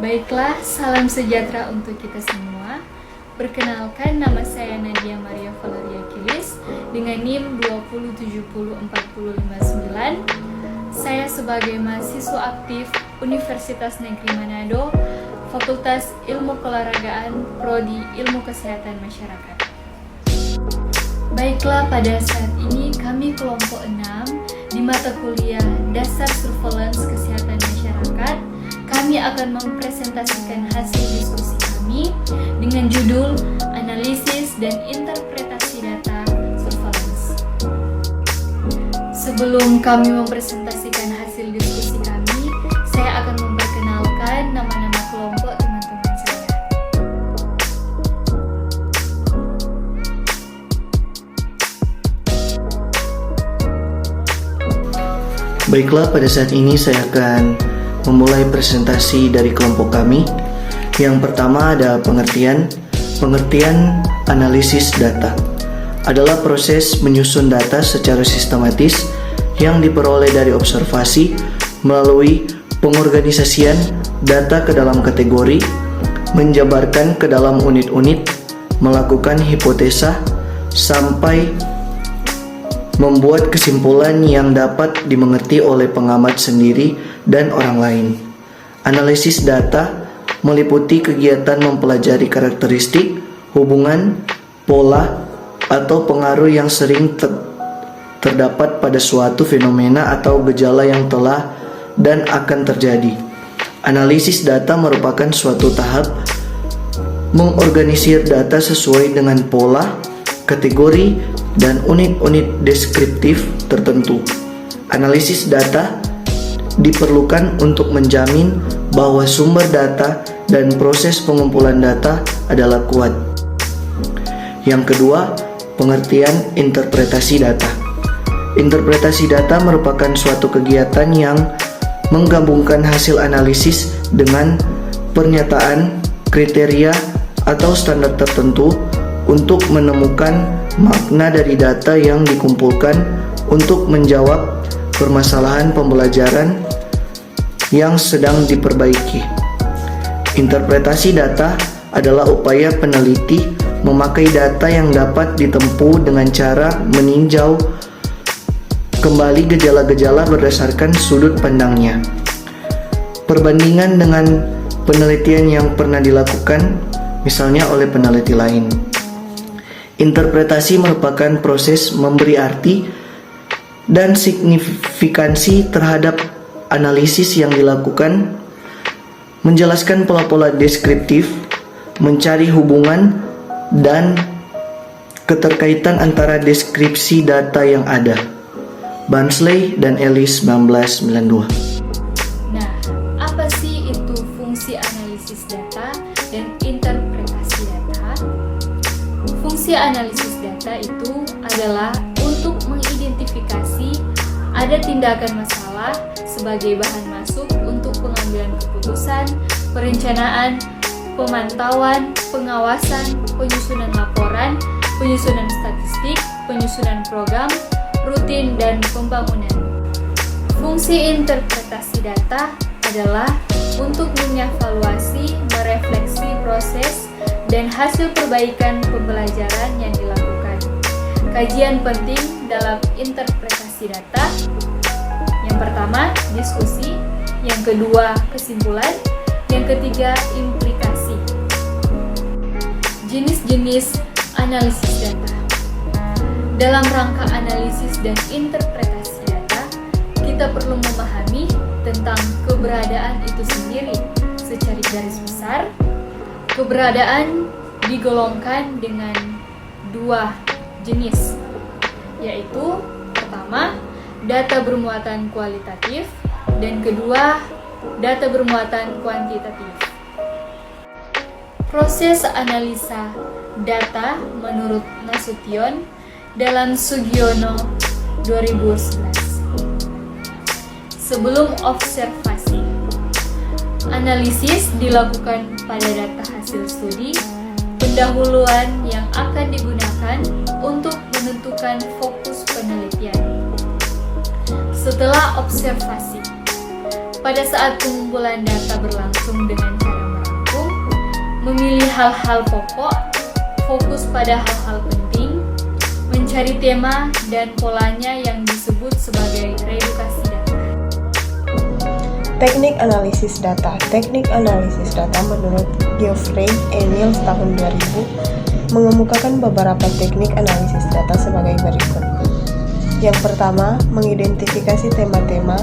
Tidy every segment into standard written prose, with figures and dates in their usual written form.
Baiklah, salam sejahtera untuk kita semua. Perkenalkan, nama saya Nadia Maria Valeria Kilis dengan NIM 2070459. Saya sebagai mahasiswa aktif Universitas Negeri Manado, Fakultas Ilmu Keolahragaan, Prodi Ilmu Kesehatan Masyarakat. Baiklah, pada saat ini kami kelompok 6 di mata kuliah Dasar Surveillance Kesehatan Masyarakat. Kami akan mempresentasikan hasil diskusi kami dengan judul Analisis dan Interpretasi Data Surveillance. Sebelum kami mempresentasikan hasil diskusi kami, saya akan memperkenalkan nama-nama kelompok teman-teman saya. Baiklah, pada saat ini saya akan memulai presentasi dari kelompok kami. Yang pertama ada pengertian. Pengertian analisis data adalah proses menyusun data secara sistematis yang diperoleh dari observasi melalui pengorganisasian data ke dalam kategori, menjabarkan ke dalam unit-unit, melakukan hipotesa, sampai membuat kesimpulan yang dapat dimengerti oleh pengamat sendiri dan orang lain. Analisis data meliputi kegiatan mempelajari karakteristik, hubungan, pola, atau pengaruh yang sering terdapat pada suatu fenomena atau gejala yang telah dan akan terjadi. Analisis data merupakan suatu tahap mengorganisir data sesuai dengan pola, kategori, dan unit-unit deskriptif tertentu. Analisis data diperlukan untuk menjamin bahwa sumber data dan proses pengumpulan data adalah kuat. Yang kedua, pengertian interpretasi data. Interpretasi data merupakan suatu kegiatan yang menggabungkan hasil analisis dengan pernyataan, kriteria, atau standar tertentu untuk menemukan makna dari data yang dikumpulkan untuk menjawab permasalahan pembelajaran yang sedang diperbaiki. Interpretasi data adalah upaya peneliti memakai data yang dapat ditempuh dengan cara meninjau kembali gejala-gejala berdasarkan sudut pandangnya. Perbandingan dengan penelitian yang pernah dilakukan, misalnya oleh peneliti lain. Interpretasi merupakan proses memberi arti dan signifikansi terhadap analisis yang dilakukan, menjelaskan pola-pola deskriptif, mencari hubungan dan keterkaitan antara deskripsi data yang ada. Barnsley dan Ellis 1992. Nah, apa sih itu fungsi analisis data dan interpretasi data? Fungsi analisis data itu adalah untuk mengidentifikasi ada tindakan masalah sebagai bahan masuk untuk pengambilan keputusan, perencanaan, pemantauan, pengawasan, penyusunan laporan, penyusunan statistik, penyusunan program, rutin, dan pembangunan. Fungsi interpretasi data adalah untuk mengevaluasi, merefleksi proses, dan hasil perbaikan pembelajaran yang dilakukan. Kajian penting dalam interpretasi data: yang pertama, diskusi; yang kedua, kesimpulan; yang ketiga, implikasi. Jenis-jenis analisis data. Dalam rangka analisis dan interpretasi data, kita perlu memahami tentang keberadaan itu sendiri secara garis besar. Keberadaan digolongkan dengan dua jenis, yaitu pertama, data bermuatan kualitatif, dan kedua, data bermuatan kuantitatif. Proses analisa data menurut Nasution dalam Sugiono 2011. Sebelum observasi, analisis dilakukan pada data hasil studi, pendahuluan yang akan digunakan untuk menentukan fokus penelitian. Setelah observasi, pada saat pengumpulan data berlangsung dengan cara memilih hal-hal pokok, fokus pada hal-hal penting, mencari tema dan polanya yang disebut sebagai reedukasi data. Teknik analisis data. Teknik analisis data menurut Geoffrey Engels tahun 2000 mengemukakan beberapa teknik analisis data sebagai berikut. Yang pertama, mengidentifikasi tema-tema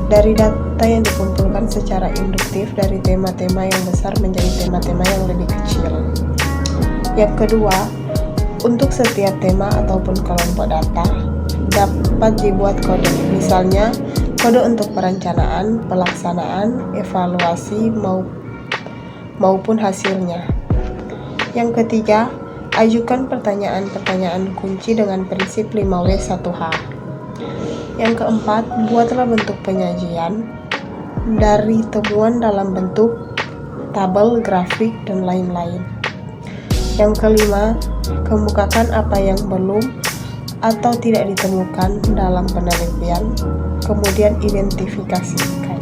dari data yang dikumpulkan secara induktif dari tema-tema yang besar menjadi tema-tema yang lebih kecil. Yang kedua, untuk setiap tema ataupun kelompok data dapat dibuat kode, misalnya kode untuk perencanaan, pelaksanaan, evaluasi, maupun hasilnya. Yang ketiga, ajukan pertanyaan-pertanyaan kunci dengan prinsip 5W1H. Yang keempat, buatlah bentuk penyajian dari temuan dalam bentuk tabel, grafik, dan lain-lain. Yang kelima, kemukakan apa yang belum atau tidak ditemukan dalam penelitian, kemudian identifikasikan.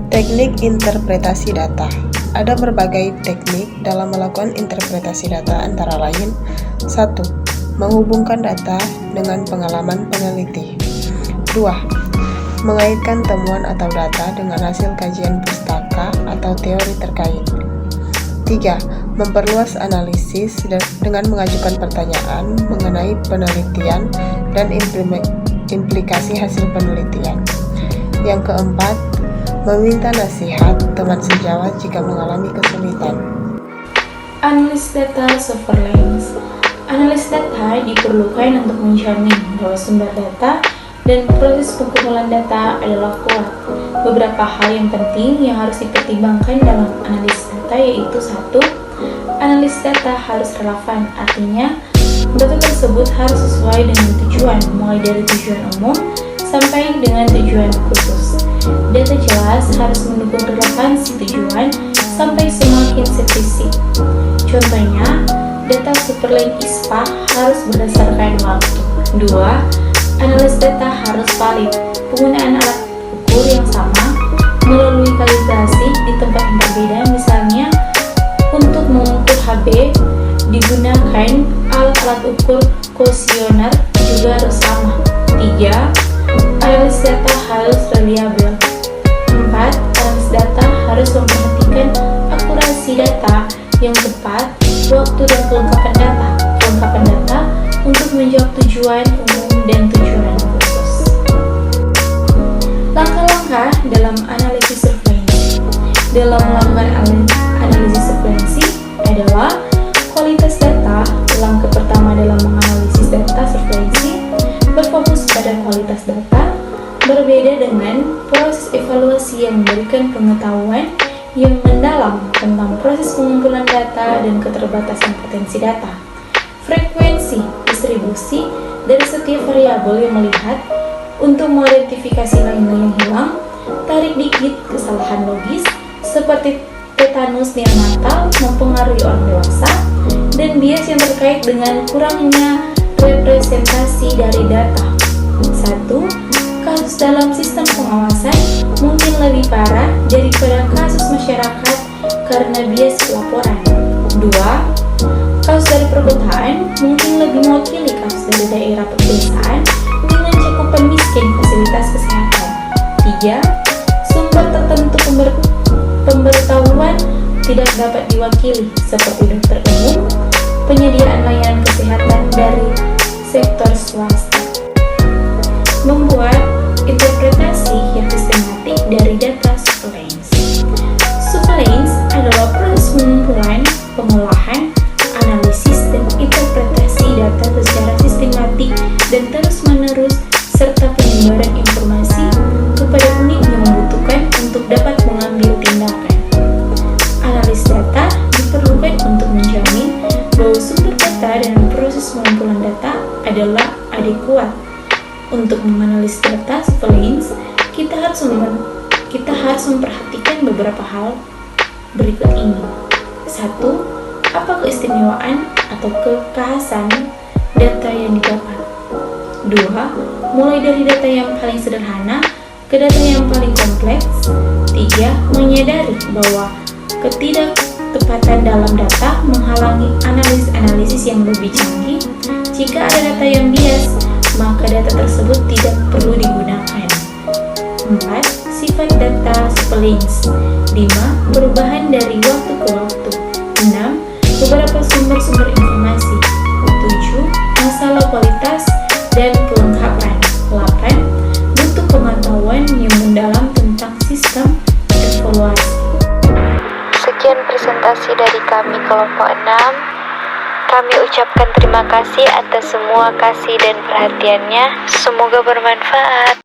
Teknik interpretasi data. Ada berbagai teknik dalam melakukan interpretasi data, antara lain 1. Menghubungkan data dengan pengalaman peneliti. 2. Mengaitkan temuan atau data dengan hasil kajian pustaka atau teori terkait. 3. Memperluas analisis dengan mengajukan pertanyaan mengenai penelitian dan implikasi hasil penelitian. Yang keempat, meminta nasihat teman sejawat jika mengalami kesulitan. Analis data surveillance. Analis data diperlukan untuk menjamin bahwa sumber data dan proses pengumpulan data adalah kuat. Beberapa hal yang penting yang harus dipertimbangkan dalam analis data yaitu 1. Analis data harus relevan, artinya data tersebut harus sesuai dengan tujuan, mulai dari tujuan umum sampai dengan tujuan khusus. Data jelas harus mendukung relevansi tujuan sampai semakin spesifik. Contohnya, data superline ISPA harus berdasarkan waktu. 2. Analis data harus valid. Penggunaan alat ukur yang sama melalui kalibrasi di tempat yang berbeda, misalnya untuk mengukur HB digunakan alat-alat ukur kuesioner juga harus sama. 3. Analis data harus reliable. 4. Analis data harus memperhatikan akurasi data yang tepat, waktu dan kelengkapan data untuk menjawab tujuan umum dan tujuan khusus. Langkah-langkah dalam analisis surveillance. Dalam melakukan analisis surveillance adalah kualitas data. Langkah pertama dalam menganalisis data surveillance berfokus pada kualitas data, berbeda dengan proses evaluasi yang memberikan pengetahuan yang mendalam tentang proses pengumpulan data dan keterbatasan potensi data. Frekuensi distribusi dari setiap variabel yang melihat untuk mengidentifikasi nilai yang hilang, tarik dikit kesalahan logis seperti tetanus neonatal mempengaruhi orang dewasa, dan bias yang terkait dengan kurangnya representasi dari data. 1. Kasus dalam sistem pengawasan mungkin lebih parah daripada kasus masyarakat karena bias pelaporan. 2. Kasus dari perkotaan mungkin lebih mewakili kasus dari daerah pedesaan dengan cakupan miskin fasilitas kesehatan. 3. Sumber tertentu pemberitahuan tidak dapat diwakili seperti dokter umum, penyediaan layanan kesehatan dari sektor swasta. Membuat interpretasi yang sistematik dari data surveillance. Surveillance adalah proses pengumpulan, pengolahan, analisis, dan interpretasi data secara sistematik dan terus-menerus serta penyebaran informasi kepada unit yang membutuhkan untuk dapat mengambil tindakan. Analis data diperlukan untuk menjamin bahwa sumber data dan proses pengumpulan data adalah adekuat. Untuk menganalisis data surveillance, kita harus memperhatikan beberapa hal berikut ini. 1. Apa keistimewaan atau kekhasan data yang didapat? 2. Mulai dari data yang paling sederhana ke data yang paling kompleks. 3. Menyadari bahwa ketidaktepatan dalam data menghalangi analisis yang lebih canggih. Jika ada data yang bias, maka data tersebut tidak perlu digunakan. 4. Sifat data surveillance. 5. Perubahan dari waktu ke waktu. 6. Beberapa sumber informasi. 7. Masalah kualitas dan kelengkapan. 8. Butuh pengetahuan yang mendalam tentang sistem evaluasi. Sekian presentasi dari kami kelompok 6. Kami ucapkan terima kasih atas semua kasih dan perhatiannya. Semoga bermanfaat.